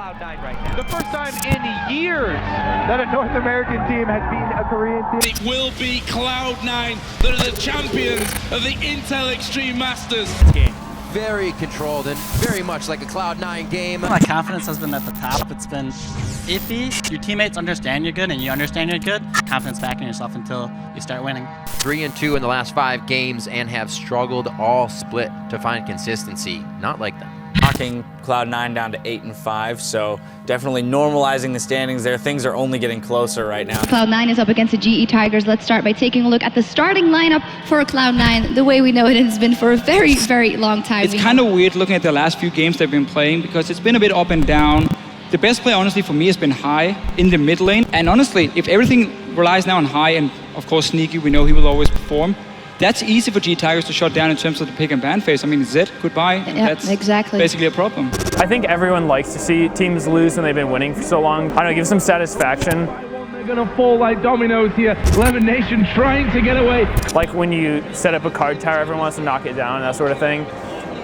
Cloud9 right now. The first time in years that a North American team has beaten a Korean team. It will be Cloud9 that are the champions of the Intel Extreme Masters. Game. Very controlled and very much like a Cloud9 game. My confidence has been at the top. It's been iffy. Your teammates understand you're good and you understand you're good. Confidence back in yourself until you start winning. 3-2 in the last 5 games and have struggled all split to find consistency. Not like them. Knocking Cloud9 down to 8-5, so definitely normalizing the standings there. Things are only getting closer right now. Cloud9 is up against the GE Tigers. Let's start by taking a look at the starting lineup for Cloud9, the way we know it has been for a very, very long time. It's kind of weird looking at the last few games they've been playing because it's been a bit up and down. The best play, honestly, for me has been High in the mid lane. And honestly, if everything relies now on High and, of course, Sneaky, we know he will always perform, that's easy for G Tigers to shut down in terms of the pick and ban phase. I mean, Zed, goodbye. Yeah, that's exactly. basically a problem. I think everyone likes to see teams lose when they've been winning for so long. I don't know, it gives them satisfaction. They're going to fall like dominoes here. Lemon Nation trying to get away. Like when you set up a card tower, everyone wants to knock it down, that sort of thing.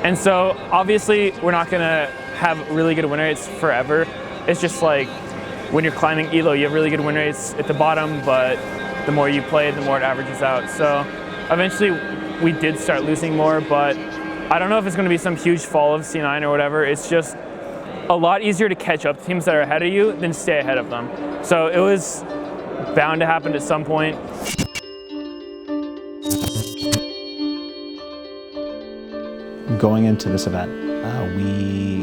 And so, obviously, we're not going to have really good win rates forever. It's just like when you're climbing ELO, you have really good win rates at the bottom, but the more you play, the more it averages out. So eventually we did start losing more, but I don't know if it's going to be some huge fall of C9 or whatever. It's just a lot easier to catch up to teams that are ahead of you than stay ahead of them. So it was bound to happen at some point. Going into this event, we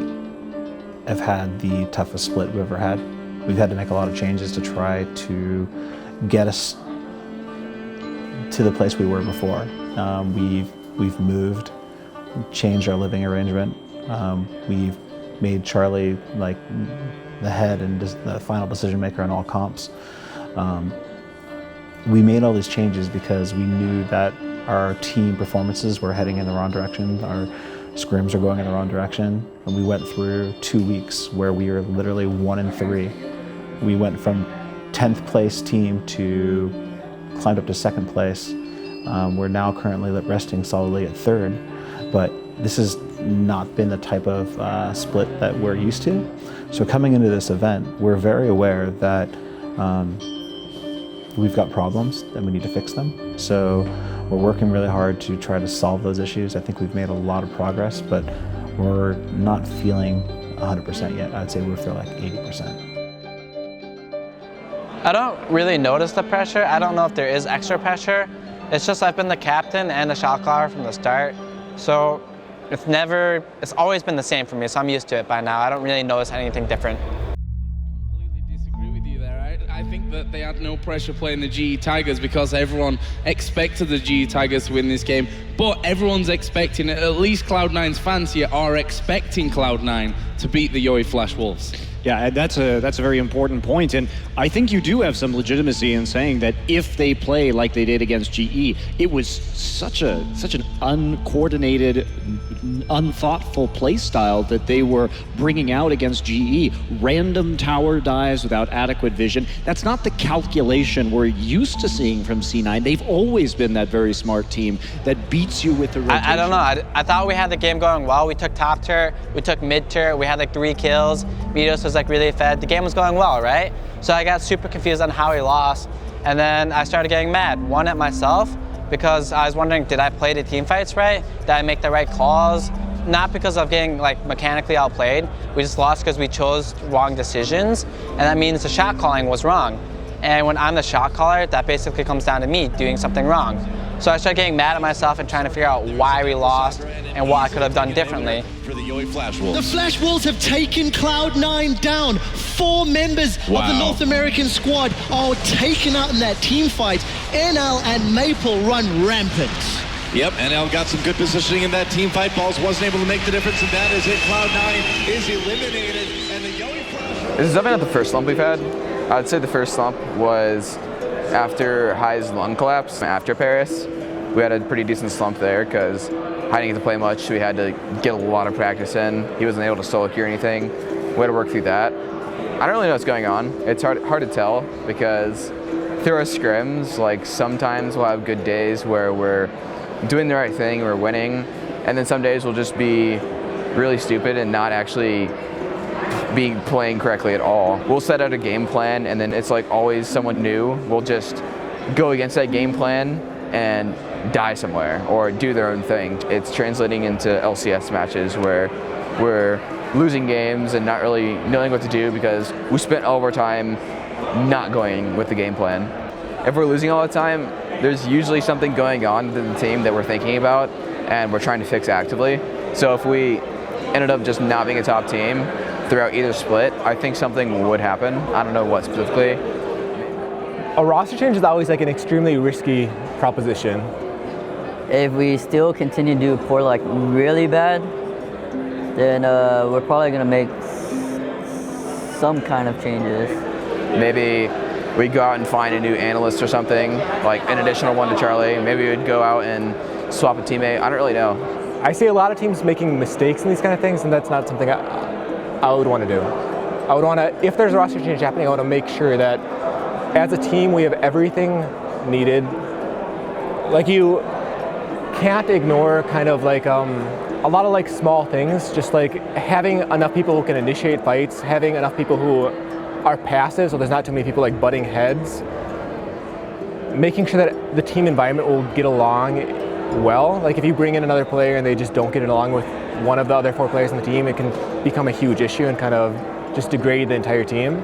have had the toughest split we've ever had. We've had to make a lot of changes to try to get us to the place we were before. We've moved, changed our living arrangement. We've made Charlie like the head and the final decision maker on all comps. We made all these changes because we knew that our team performances were heading in the wrong direction. Our scrims are going in the wrong direction. And we went through 2 weeks where we were literally 1-3. We went from 10th place team to climbed up to 2nd place. We're now currently resting solidly at 3rd, but this has not been the type of split that we're used to. So coming into this event, we're very aware that we've got problems and we need to fix them. So we're working really hard to try to solve those issues. I think we've made a lot of progress, but we're not feeling 100% yet. I'd say we feel like 80%. I don't really notice the pressure. I don't know if there is extra pressure. It's just I've been the captain and the shot caller from the start. So it's always been the same for me, so I'm used to it by now. I don't really notice anything different. Completely disagree with you there. I think that they had no pressure playing the GE Tigers because everyone expected the GE Tigers to win this game, but everyone's expecting it. At least Cloud9's fans here are expecting Cloud9 to beat the Yoi Flash Wolves. Yeah, that's a very important point, and I think you do have some legitimacy in saying that if they play like they did against GE, it was such an uncoordinated, unthoughtful play style that they were bringing out against GE. Random tower dives without adequate vision. That's not the calculation we're used to seeing from C9. They've always been that very smart team that beats you with the rotation. I don't know. I thought we had the game going well. We took top turret, we took mid turret, we had like 3 kills. Midos was like really fed. The game was going well, right? So I got super confused on how he lost, and then I started getting mad. One at myself because I was wondering, did I play the team fights right? Did I make the right calls? Not because of getting like mechanically outplayed. We just lost because we chose wrong decisions, and that means the shot calling was wrong. And when I'm the shot caller, that basically comes down to me doing something wrong. So I started getting mad at myself and trying to figure out why we lost and what I could have done differently. For the Yoi Flash Wolves. The Flash Wolves have taken Cloud9 down. 4 members of the North American squad are taken out in that team fight. NL and Maple run rampant. Yep, NL got some good positioning in that team fight. Balls wasn't able to make the difference, and that is it. Cloud9 is eliminated, and the Yoi Flash. This is definitely not the first slump we've had. I'd say the first slump was after High's lung collapse after Paris. We had a pretty decent slump there because High didn't get to play much. We had to get a lot of practice in. He wasn't able to solo queue or anything. We had to work through that. I don't really know what's going on. It's hard to tell because through our scrims, like sometimes we'll have good days where we're doing the right thing, we're winning, and then some days we'll just be really stupid and not actually being playing correctly at all. We'll set out a game plan, and then it's like always someone new will just go against that game plan and die somewhere or do their own thing. It's translating into LCS matches where we're losing games and not really knowing what to do because we spent all of our time not going with the game plan. If we're losing all the time, there's usually something going on within the team that we're thinking about and we're trying to fix actively. So if we ended up just not being a top team throughout either split, I think something would happen. I don't know what specifically. A roster change is always like an extremely risky proposition. If we still continue to do poor, like really bad, then we're probably gonna make some kind of changes. Maybe we go out and find a new analyst or something, like an additional one to Charlie. Maybe we'd go out and swap a teammate. I don't really know. I see a lot of teams making mistakes in these kind of things, and that's not something I would want to do. I would want to, if there's a roster change happening, I want to make sure that as a team we have everything needed. Like, you can't ignore kind of like a lot of like small things, just like having enough people who can initiate fights, having enough people who are passive so there's not too many people like butting heads, making sure that the team environment will get along well. Like, if you bring in another player and they just don't get along with one of the other 4 players on the team, it can become a huge issue and kind of just degrade the entire team.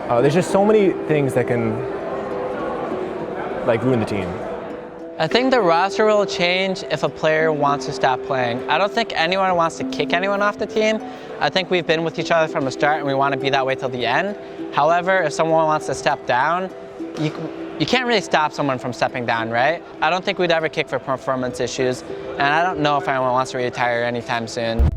There's just so many things that can like ruin the team. I think the roster will change if a player wants to stop playing. I don't think anyone wants to kick anyone off the team. I think we've been with each other from the start and we want to be that way till the end. However, if someone wants to step down, you can't really stop someone from stepping down, right? I don't think we'd ever kick for performance issues, and I don't know if anyone wants to retire anytime soon.